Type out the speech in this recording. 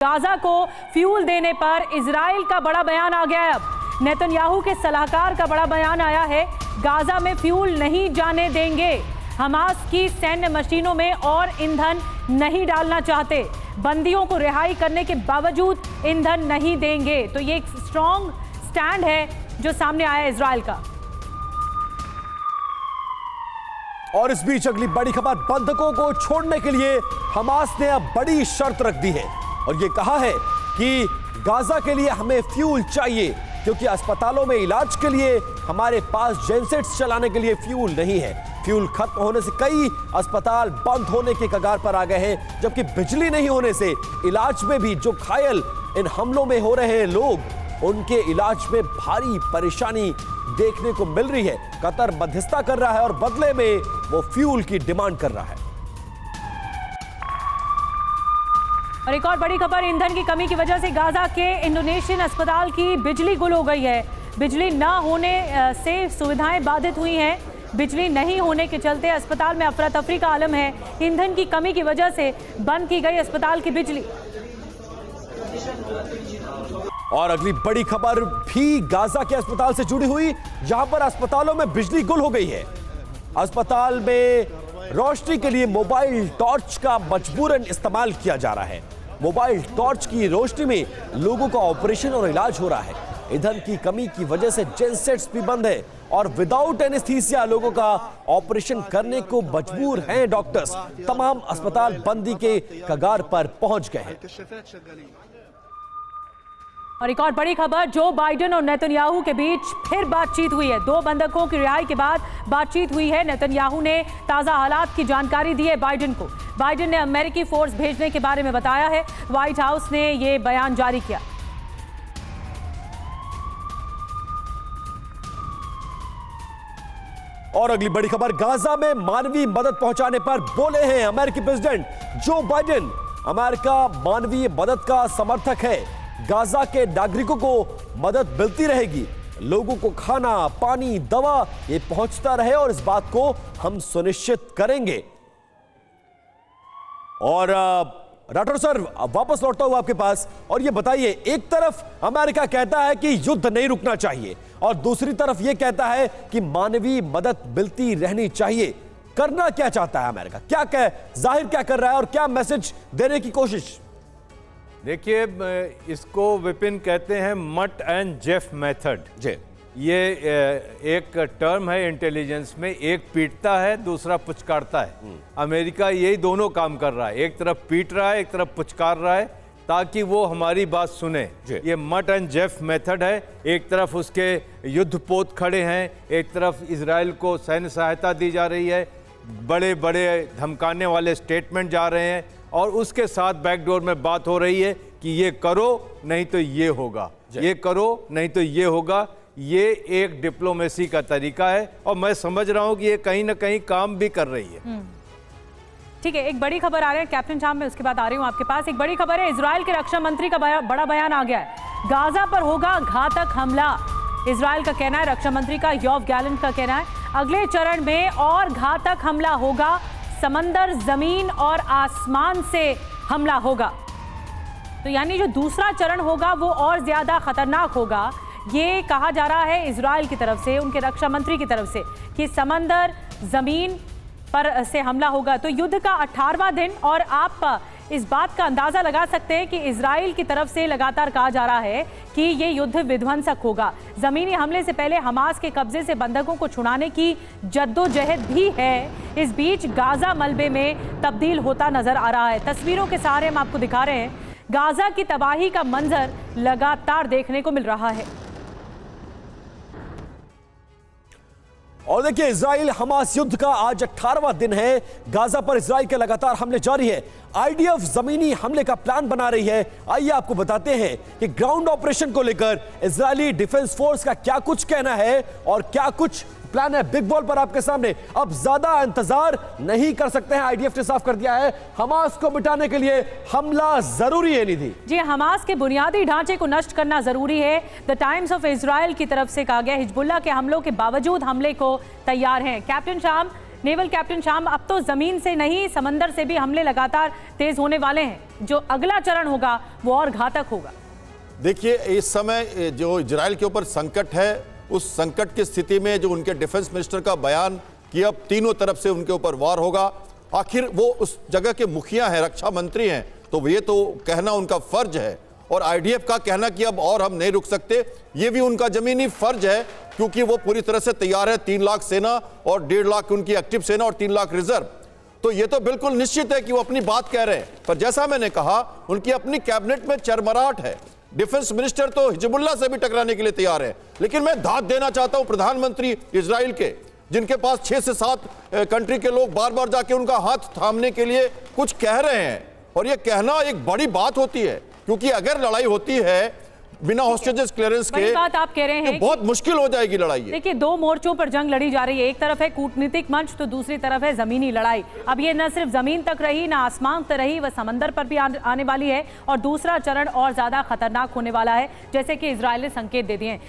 Gaza को fuel देने पर इजराइल का बड़ा बयान आ गया है। अब नेतन्याहू के सलाहकार का बड़ा बयान आया है, गाजा में फ्यूल नहीं जाने देंगे। हमास की सैन्य मशीनों में और ईंधन नहीं डालना चाहते। बंदियों को रिहाई करने के बावजूद ईंधन नहीं देंगे। तो ये एक स्ट्रॉन्ग स्टैंड है जो सामने आया इजराइल का। और इस बीच अगली बड़ी खबर, बंधकों को छोड़ने के लिए हमास ने अब बड़ी शर्त रख दी है और ये कहा है कि गाजा के लिए हमें फ्यूल चाहिए, क्योंकि अस्पतालों में इलाज के लिए हमारे पास जेनसेट्स चलाने के लिए फ्यूल नहीं है। फ्यूल खत्म होने से कई अस्पताल बंद होने के कगार पर आ गए हैं, जबकि बिजली नहीं होने से इलाज में भी जो घायल इन हमलों में हो रहे हैं लोग, उनके इलाज में भारी परेशानी देखने को मिल रही है। कतर मध्यस्थता कर रहा है और बदले में वो फ्यूल की डिमांड कर रहा है। और एक और बड़ी खबर, ईंधन की कमी की वजह से गाजा के इंडोनेशियन अस्पताल की बिजली गुल हो गई है। बिजली न होने से सुविधाएं बाधित हुई हैं। बिजली नहीं होने के चलते अस्पताल में अफरा तफरी का आलम है। ईंधन की कमी की वजह से बंद की गई अस्पताल की बिजली। और अगली बड़ी खबर भी गाजा के अस्पताल से जुड़ी हुई, जहां पर अस्पतालों में बिजली गुल हो गई है। अस्पताल में रोशनी के लिए मोबाइल टॉर्च का मजबूरन इस्तेमाल किया जा रहा है। मोबाइल टॉर्च की रोशनी में लोगों का ऑपरेशन और इलाज हो रहा है। ईंधन की कमी की वजह से जेनसेट्स भी बंद है और विदाउट एनेस्थीसिया लोगों का ऑपरेशन करने को मजबूर हैं डॉक्टर्स। तमाम अस्पताल बंदी के कगार पर पहुंच गए हैं। और एक और बड़ी खबर, जो बाइडेन और नेतन्याहू के बीच फिर बातचीत हुई है। दो बंधकों की रिहाई के बाद बातचीत हुई है। नेतन्याहू ने ताज़ा हालात की जानकारी दी है बाइडेन को। बाइडेन ने अमेरिकी फोर्स भेजने के बारे में बताया है। व्हाइट हाउस ने यह बयान जारी किया। और अगली बड़ी खबर, गाजा में मानवीय मदद पहुंचाने पर बोले हैं अमेरिकी प्रेसिडेंट जो बाइडेन। अमेरिका मानवीय मदद का समर्थक है। गाजा के नागरिकों को मदद मिलती रहेगी। लोगों को खाना, पानी, दवा ये पहुंचता रहे और इस बात को हम सुनिश्चित करेंगे। और राठौर सर, वापस लौटता हूं आपके पास और ये बताइए, एक तरफ अमेरिका कहता है कि युद्ध नहीं रुकना चाहिए और दूसरी तरफ ये कहता है कि मानवीय मदद मिलती रहनी चाहिए। करना क्या चाहता है अमेरिका? जाहिर क्या कर रहा है और क्या मैसेज देने की कोशिश? देखिए, इसको विपिन कहते हैं मट एंड जेफ मेथड। जी, ये एक टर्म है इंटेलिजेंस में, एक पीटता है दूसरा पुचकारता है। अमेरिका यही दोनों काम कर रहा है, एक तरफ पीट रहा है एक तरफ पुचकार रहा है ताकि वो हमारी बात सुने। ये मट एंड जेफ मेथड है। एक तरफ उसके युद्धपोत खड़े हैं, एक तरफ इजराइल को सैन्य सहायता दी जा रही है, बड़े बड़े धमकाने वाले स्टेटमेंट जा रहे हैं और उसके साथ बैकडोर में बात हो रही है कि ये करो नहीं तो ये होगा, ये करो नहीं तो ये होगा। ये एक डिप्लोमेसी का तरीका है और मैं समझ रहा हूं कि ये कहीं ना कहीं काम भी कर रही है। ठीक है, एक बड़ी खबर आ रही है कैप्टन साहब, मैं उसके बाद आ रही हूं आपके पास। एक बड़ी खबर है, इजराइल के रक्षा मंत्री का बड़ा बयान आ गया है। गाजा पर होगा घातक हमला, इजराइल का कहना है। रक्षा मंत्री का योव गैलेंट का कहना है अगले चरण में और घातक हमला होगा, समंदर, जमीन और आसमान से हमला होगा। तो यानी जो दूसरा चरण होगा वो और ज्यादा खतरनाक होगा। ये कहा जा रहा है इजराइल की तरफ से, उनके रक्षा मंत्री की तरफ से, कि समंदर, जमीन पर से हमला होगा। तो युद्ध का 18वां दिन और आप इस बात का अंदाजा लगा सकते हैं कि इजराइल की तरफ से लगातार कहा जा रहा है कि ये युद्ध विध्वंसक होगा। जमीनी हमले से पहले हमास के कब्जे से बंधकों को छुड़ाने की जद्दोजहद भी है। इस बीच गाजा मलबे में तब्दील होता नजर आ रहा है। तस्वीरों के सहारे हम आपको दिखा रहे हैं, गाजा की तबाही का मंजर लगातार देखने को मिल रहा है। और देखिए, इजराइल हमास युद्ध का आज 18वां दिन है। गाजा पर इजराइल के लगातार हमले जारी है। आईडीएफ जमीनी हमले का प्लान बना रही है। आइए आपको बताते हैं कि ग्राउंड ऑपरेशन को लेकर इजरायली डिफेंस फोर्स का क्या कुछ कहना है और क्या कुछ प्लान है। बिग बॉल पर आपके सामने। अब ज्यादा इंतजार नहीं कर सकते हैं, आईडीएफ ने साफ कर दिया है। हमास को मिटाने के लिए हमला जरूरी है। निधि जी, हमास के बुनियादी ढांचे को नष्ट करना जरूरी है। द टाइम्स ऑफ इजराइल की तरफ से कहा गया, हिजबुल्लाह के हमलों के बावजूद हमले को तैयार हैं। कैप्टन शाम, नेवल कैप्टन शाम, अब तो जमीन से नहीं समंदर से भी हमले लगातार तेज होने वाले हैं। जो अगला चरण होगा वो और घातक होगा। देखिए, इस समय जो इजराइल के ऊपर संकट है, उस संकट की स्थिति में जो उनके डिफेंस मिनिस्टर का बयान कि अब तीनों तरफ से उनके ऊपर वार होगा, आखिर वो उस जगह के मुखिया हैं, रक्षा मंत्री हैं, तो ये तो कहना उनका फर्ज है। और आईडीएफ का कहना कि अब और हम नहीं रुक सकते, ये भी उनका जमीनी फर्ज है, क्योंकि वो पूरी तरह से तैयार है। 3 लाख सेना और 1.5 लाख उनकी एक्टिव सेना और 3 लाख रिजर्व। तो ये तो बिल्कुल निश्चित है कि वो अपनी बात कह रहे हैं। पर जैसा मैंने कहा, उनकी अपनी कैबिनेट में चरमराहट है। डिफेंस मिनिस्टर तो हिजबुल्लाह से भी टकराने के लिए तैयार है। लेकिन मैं दाद देना चाहता हूं प्रधानमंत्री इजराइल के, जिनके पास 6 से 7 कंट्री के लोग बार बार जाके उनका हाथ थामने के लिए कुछ कह रहे हैं। और ये कहना एक बड़ी बात होती है, क्योंकि अगर लड़ाई होती है बिना हॉस्टेजेस क्लियरेंस के, बात आप कह रहे हैं बहुत मुश्किल हो जाएगी लड़ाई। देखिए, 2 मोर्चों पर जंग लड़ी जा रही है। एक तरफ है कूटनीतिक मंच, तो दूसरी तरफ है जमीनी लड़ाई। अब ये न सिर्फ जमीन तक रही, न आसमान तक रही, वह समंदर पर भी आने वाली है। और दूसरा चरण और ज्यादा खतरनाक होने वाला है, जैसे कि इजराइल ने संकेत दे दिए हैं।